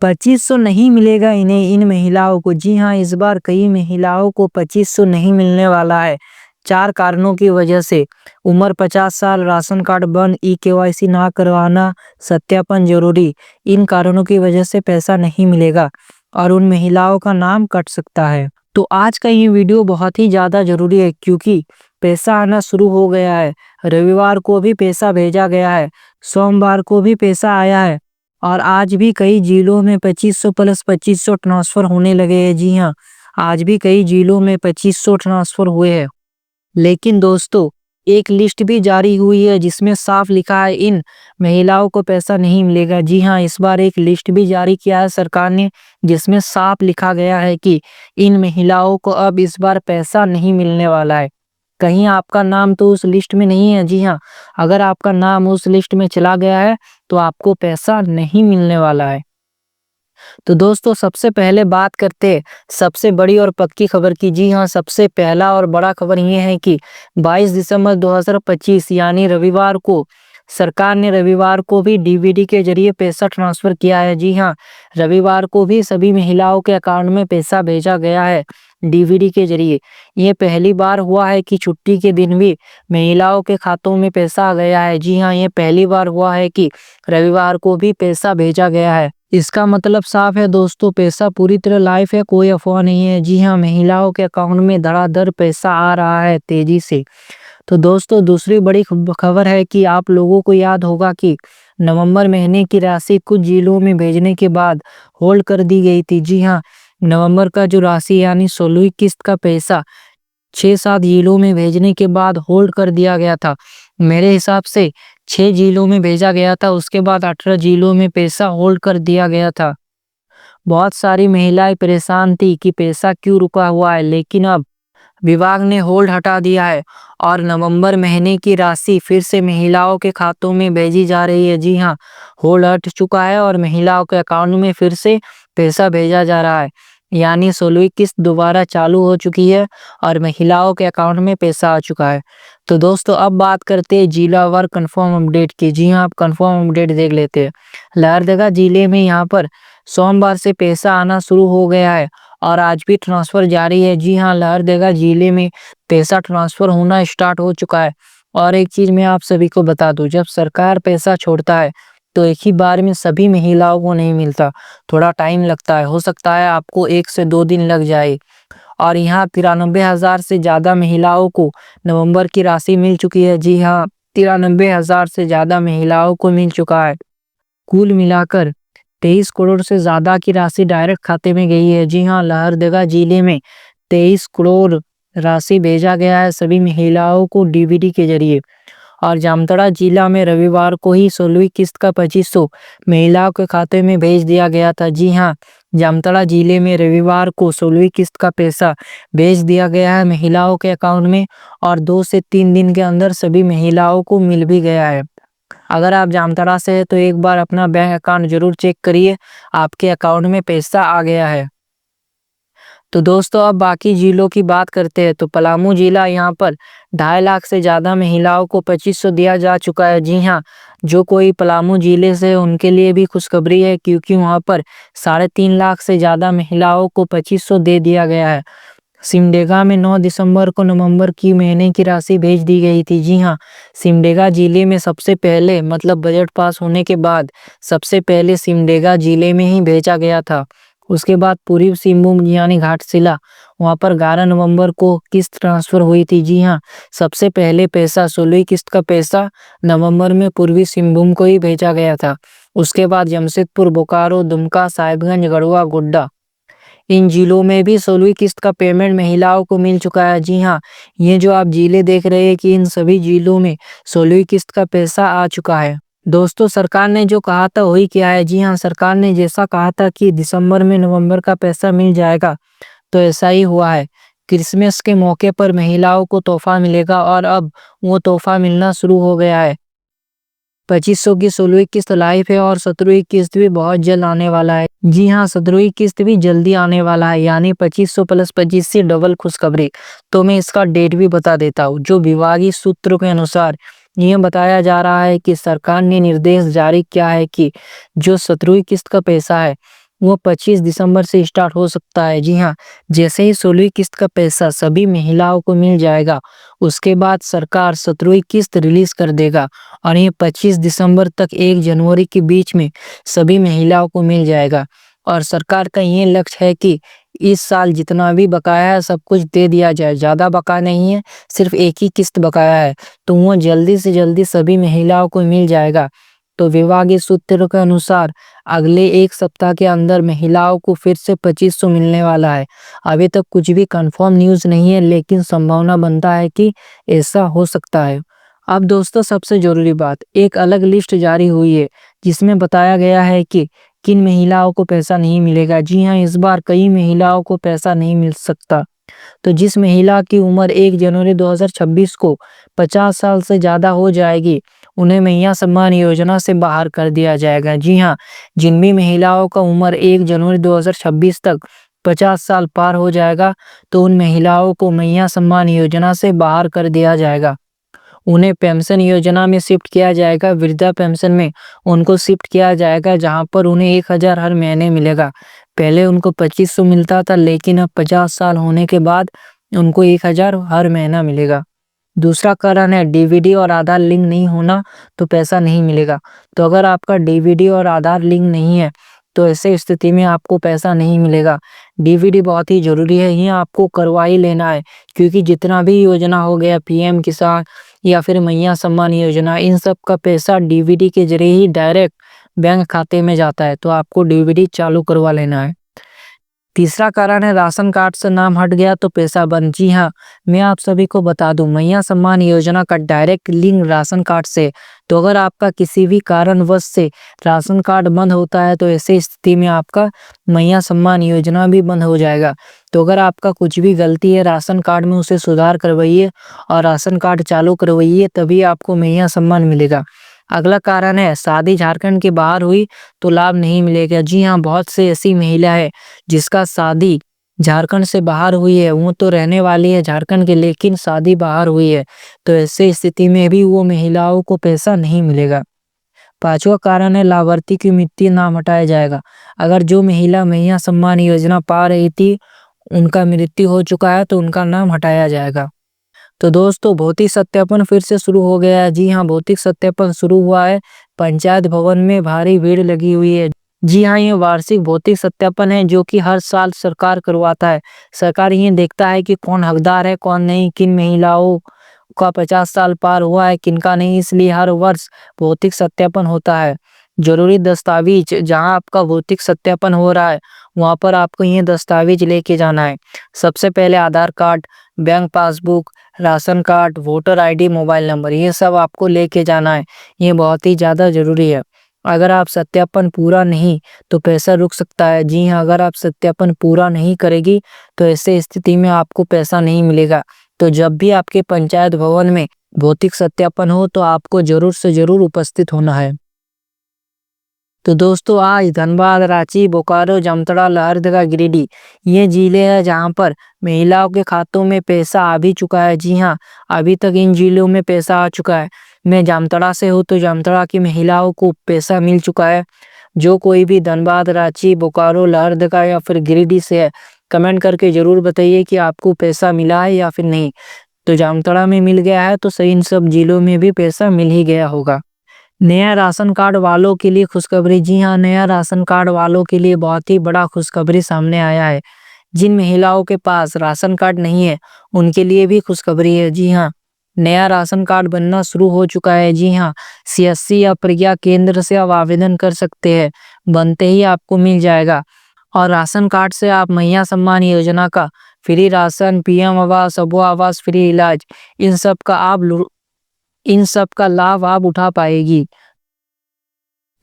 2500 नहीं मिलेगा इन्हें, इन महिलाओं को। जी हाँ, इस बार कई महिलाओं को 2500 नहीं मिलने वाला है। 4 कारणों की वजह से। उम्र 50 साल, राशन कार्ड बंद, ई-केवाईसी ना करवाना, सत्यापन जरूरी। इन कारणों की वजह से पैसा नहीं मिलेगा और उन महिलाओं का नाम कट सकता है। तो आज का ये वीडियो बहुत ही ज़्यादा ज़रूरी है क्योंकि पैसा आना शुरू हो गया है। रविवार को भी पैसा भेजा गया है, सोमवार को भी पैसा आया है और आज भी कई जिलों में 2500 प्लस 2500 ट्रांसफ़र होने लगे हैं। जी हाँ, आज भी कई जिलों में 2500 ट्रांसफ़र हुए हैं। लेकिन दोस्तों, एक लिस्ट भी जारी हुई है जिसमें साफ लिखा है इन महिलाओं को पैसा नहीं मिलेगा। जी हाँ, इस बार एक लिस्ट भी जारी किया है सरकार ने जिसमें साफ लिखा गया है कि इन महिलाओं को अब इस बार पैसा नहीं मिलने वाला है। कहीं आपका नाम तो उस लिस्ट में नहीं है। जी हाँ, अगर आपका नाम उस लिस्ट में चला गया है तो आपको पैसा नहीं मिलने वाला है। तो दोस्तों, सबसे पहले बात करते हैं सबसे बड़ी और पक्की खबर की। जी हाँ, सबसे पहला और बड़ा खबर ये है कि 22 दिसंबर 2025 यानी रविवार को सरकार ने रविवार को भी डीबीटी के जरिए पैसा ट्रांसफर किया है। जी हाँ, रविवार को भी सभी महिलाओं के अकाउंट में पैसा भेजा गया है डीबीटी के जरिए। ये पहली बार हुआ है कि छुट्टी के दिन भी महिलाओं के खातों में पैसा आ गया है। जी हाँ, ये पहली बार हुआ है कि रविवार को भी पैसा भेजा गया है। इसका मतलब साफ है दोस्तों, पैसा पूरी तरह लाइव है, कोई अफवाह नहीं है। जी हाँ, महिलाओं के अकाउंट में धड़ाधड़ पैसा आ रहा है तेजी से। तो दोस्तों, दूसरी बड़ी खबर है कि आप लोगों को याद होगा कि नवंबर महीने की राशि कुछ जिलों में भेजने के बाद होल्ड कर दी गई थी। जी हाँ, नवंबर का जो राशि यानी 16वीं किस्त का पैसा 6-7 जिलों में भेजने के बाद होल्ड कर दिया गया था। मेरे हिसाब से 6 जिलों में भेजा गया था, उसके बाद 18 जिलों में पैसा होल्ड कर दिया गया था। बहुत सारी महिलाएं परेशान थी कि पैसा क्यों रुका हुआ है, लेकिन अब विभाग ने होल्ड हटा दिया है और नवंबर महीने की राशि फिर से महिलाओं के खातों में भेजी जा रही है। जी हाँ, होल्ड हट चुका है और महिलाओं के अकाउंट में फिर से पैसा भेजा जा रहा है, यानी 16वीं किस्त दोबारा चालू हो चुकी है और महिलाओं के अकाउंट में पैसा आ चुका है। तो दोस्तों, अब बात करते हैं जिलावार कंफर्म अपडेट की। जी हाँ, आप कंफर्म अपडेट देख लेते हैं। लहरदगा जिले में यहाँ पर सोमवार से पैसा आना शुरू हो गया है और आज भी ट्रांसफर जारी है। जी हाँ, लहरदगा जिले में पैसा ट्रांसफर होना स्टार्ट हो चुका है। और एक चीज मैं आप सभी को बता दूं, जब सरकार पैसा छोड़ता है तो एक ही बार में सभी महिलाओं को नहीं मिलता, थोड़ा टाइम लगता है। हो सकता है आपको 1 से 2 दिन लग जाए। और यहाँ 93,000 से ज्यादा महिलाओं को नवंबर की राशि मिल चुकी है। जी हाँ, 93,000 से ज्यादा महिलाओं को मिल चुका है। कुल मिलाकर 23 करोड़ से ज्यादा की राशि डायरेक्ट खाते में गई है। जी हाँ, लहरदगा जिले में 23 करोड़ राशि भेजा गया है सभी महिलाओं को डीबीटी के जरिए। और जामताड़ा जिला में रविवार को ही 16वीं किस्त का 2500 महिलाओं के खाते में भेज दिया गया था। जी हाँ, जामताड़ा जिले में रविवार को 16वीं किस्त का पैसा भेज दिया गया है महिलाओं के अकाउंट में और 2 से 3 दिन के अंदर सभी महिलाओं को मिल भी गया है। अगर आप जामताड़ा से है तो एक बार अपना बैंक अकाउंट जरूर चेक करिए, आपके अकाउंट में पैसा आ गया है। तो दोस्तों, अब बाकी जिलों की बात करते हैं। तो पलामू जिला, यहाँ पर 2.5 लाख से ज़्यादा महिलाओं को 2500 दिया जा चुका है। जी हाँ, जो कोई पलामू जिले से उनके लिए भी खुशखबरी है क्योंकि वहाँ पर 3.5 लाख से ज़्यादा महिलाओं को 2500 दे दिया गया है। सिमडेगा में 9 दिसंबर को नवंबर की महीने की राशि भेज दी गई थी। जी हाँ, सिमडेगा जिले में सबसे पहले मतलब बजट पास होने के बाद सबसे पहले सिमडेगा जिले में ही भेजा गया था। उसके बाद पूर्वी सिंहभूम यानी घाटशिला, वहाँ पर 11 नवंबर को किस्त ट्रांसफर हुई थी। जी हाँ, सबसे पहले पैसा 16वीं किस्त का पैसा नवंबर में पूर्वी सिंहभूम को ही भेजा गया था। उसके बाद जमशेदपुर, बोकारो, दुमका, साहिबगंज, गढ़वा, गोड्डा, इन जिलों में भी 16वीं किस्त का पेमेंट महिलाओं को मिल चुका है। जी हाँ, ये जो आप जिले देख रहे हैं कि इन सभी जिलों में 16वीं किस्त का पैसा आ चुका है। दोस्तों, सरकार ने जो कहा था वही किया है। जी हाँ, सरकार ने जैसा कहा था कि दिसंबर में नवंबर का पैसा मिल जाएगा तो ऐसा ही हुआ है। क्रिसमस के मौके पर महिलाओं को तोहफा मिलेगा और अब वो तोहफा मिलना शुरू हो गया है। 2500 की 16वीं किस्त लाइव है और 17वीं किस्त भी बहुत जल्द आने वाला है। जी हाँ, 17वीं किस्त भी जल्दी आने वाला है, यानी 2500 प्लस 25 से डबल खुशखबरी। तो मैं इसका डेट भी बता देता हूँ। जो विभागीय सूत्रों के अनुसार ये बताया जा रहा है कि सरकार ने निर्देश जारी किया है कि जो 17वीं किस्त का पैसा है वो 25 दिसंबर से स्टार्ट हो सकता है। जी हाँ, जैसे ही 16वीं किस्त का पैसा सभी महिलाओं को मिल जाएगा, उसके बाद सरकार 17वीं किस्त रिलीज कर देगा और ये 25 दिसंबर तक 1 जनवरी के बीच में सभी महिलाओं को मिल जाएगा। और सरकार का ये लक्ष्य है कि इस साल जितना भी बकाया है सब कुछ दे दिया जाए। ज़्यादा बकाया नहीं है, सिर्फ एक ही किस्त बकाया है, तो वो जल्दी से जल्दी सभी महिलाओं को मिल जाएगा। तो विभागीय सूत्रों के अनुसार अगले 1 सप्ताह के अंदर महिलाओं को फिर से 2500 मिलने वाला है। अभी तक कुछ भी कंफर्म न्यूज़ नहीं है, लेकिन संभावना बनता है कि ऐसा हो सकता है। अब दोस्तों सबसे ज़रूरी बात, एक अलग लिस्ट जारी हुई है जिसमें बताया गया है कि किन महिलाओं को पैसा नहीं मिलेगा। जी हाँ, इस बार कई महिलाओं को पैसा नहीं मिल सकता। तो जिस महिला की उम्र 1 जनवरी 2026 को 50 साल से ज़्यादा हो जाएगी, उन्हें मैया सम्मान योजना से बाहर कर दिया जाएगा। जी हाँ, जिन भी महिलाओं का उम्र 1 जनवरी 2026 तक 50 साल पार हो जाएगा, तो उन महिलाओं को मैया सम्मान योजना से बाहर कर दिया जाएगा। उन्हें पेंशन योजना में शिफ्ट किया जाएगा, वृद्धा पेंशन में उनको शिफ्ट किया जाएगा, जहां पर उन्हें 1000 हर महीने मिलेगा। पहले उनको 2500 मिलता था, लेकिन अब 50 साल होने के बाद उनको 1000 हर महीना मिलेगा। दूसरा कारण है डीवीडी और आधार लिंक नहीं होना, तो पैसा नहीं मिलेगा। तो अगर आपका डीवीडी और आधार लिंक नहीं है, तो ऐसे स्थिति में आपको पैसा नहीं मिलेगा। डीवीडी बहुत ही ज़रूरी है, ये आपको करवा ही लेना है, क्योंकि जितना भी योजना हो गया, पीएम किसान या फिर मैया सम्मान योजना, इन सब का पैसा डीवीडी के जरिए ही डायरेक्ट बैंक खाते में जाता है, तो आपको डीवीडी चालू करवा लेना है। तीसरा कारण है राशन कार्ड से नाम हट गया तो पैसा बंद। जी हाँ, मैं आप सभी को बता दूं, मैया सम्मान योजना का डायरेक्ट लिंक राशन कार्ड से। तो अगर आपका किसी भी कारणवश से राशन कार्ड बंद होता है, तो ऐसे स्थिति में आपका मैया सम्मान योजना भी बंद हो जाएगा। तो अगर आपका कुछ भी गलती है राशन कार्ड में, उसे सुधार करवाइए और राशन कार्ड चालू करवाइए, तभी आपको मैया सम्मान मिलेगा। अगला कारण है शादी झारखंड के बाहर हुई तो लाभ नहीं मिलेगा। जी हाँ, बहुत से ऐसी महिला है जिसका शादी झारखंड से बाहर हुई है, वो तो रहने वाली है झारखंड के, लेकिन शादी बाहर हुई है, तो ऐसे स्थिति में भी वो महिलाओं को पैसा नहीं मिलेगा। पांचवा कारण है लाभार्थी की मृत्यु नाम हटाया जाएगा। अगर जो महिला मैया सम्मान योजना पा रही थी, उनका मृत्यु हो चुका है, तो उनका नाम हटाया जाएगा। तो दोस्तों भौतिक सत्यापन फिर से शुरू हो गया है। जी हाँ, भौतिक सत्यापन शुरू हुआ है। पंचायत भवन में भारी भीड़ लगी हुई है। जी हाँ, ये वार्षिक भौतिक सत्यापन है जो कि हर साल सरकार करवाता है। सरकार ये देखता है कि कौन हकदार है, कौन नहीं, किन महिलाओं का 50 साल पार हुआ है, किनका नहीं, इसलिए हर वर्ष भौतिक सत्यापन होता है। जरूरी दस्तावेज, जहाँ आपका भौतिक सत्यापन हो रहा है, वहाँ पर आपको ये दस्तावेज लेके जाना है। सबसे पहले Aadhaar card, bank passbook, ration card, voter ID, mobile number, ये सब आपको लेके जाना है। ये बहुत ही ज़्यादा ज़रूरी है। अगर आप सत्यापन पूरा नहीं, तो पैसा रुक सकता है। जी हाँ, अगर आप सत्यापन पूरा नहीं करेगी, तो ऐसे स्थिति में आपको पैसा नहीं मिलेगा। तो जब भी आपके पंचायत भवन में भौतिक सत्यापन हो, तो आपको जरूर से जरूर उपस्थित होना है। तो दोस्तों आज धनबाद, रांची, बोकारो, जामताड़ा, लोहरदगा, गिरिडीह ये जिले हैं जहां पर महिलाओं के खातों में पैसा आ भी चुका है। जी हाँ, अभी तक इन जिलों में पैसा आ चुका है। मैं जामताड़ा से हूँ, तो जामताड़ा की महिलाओं को पैसा मिल चुका है। जो कोई भी धनबाद, रांची, बोकारो, लोहरदगा या फिर गिरिडीह से है, कमेंट करके जरूर बताइए कि आपको पैसा मिला है या फिर नहीं। तो जामताड़ा में मिल गया है, तो सही इन सब जिलों में भी पैसा मिल ही गया होगा। नया राशन कार्ड वालों के लिए खुशखबरी। जी हाँ, नया राशन कार्ड वालों के लिए बहुत ही बड़ा खुशखबरी सामने आया है। जिन महिलाओं के पास राशन कार्ड नहीं है, उनके लिए भी खुशखबरी है। जी हाँ, नया राशन कार्ड बनना शुरू हो चुका है। जी हाँ, सीएससी या प्रज्ञा केंद्र से आप आवेदन कर सकते हैं, बनते ही आपको मिल जाएगा। और राशन कार्ड से आप मैया सम्मान योजना का फ्री राशन, पीएम आवास, अबू आवास, फ्री इलाज, इन सब का लाभ आप उठा पाएगी।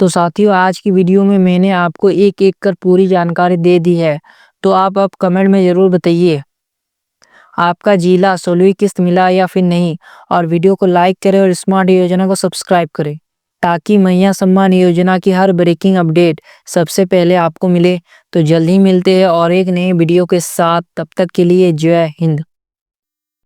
तो साथियों आज की वीडियो में मैंने आपको एक एक कर पूरी जानकारी दे दी है। तो आप कमेंट में ज़रूर बताइए आपका जिला 16वीं किस्त मिला या फिर नहीं। और वीडियो को लाइक करें और स्मार्ट योजना को सब्सक्राइब करें, ताकि मैया सम्मान योजना की हर ब्रेकिंग अपडेट सबसे पहले आपको मिले। तो जल्द ही मिलते हैं और एक नए वीडियो के साथ। तब तक के लिए जय हिंद।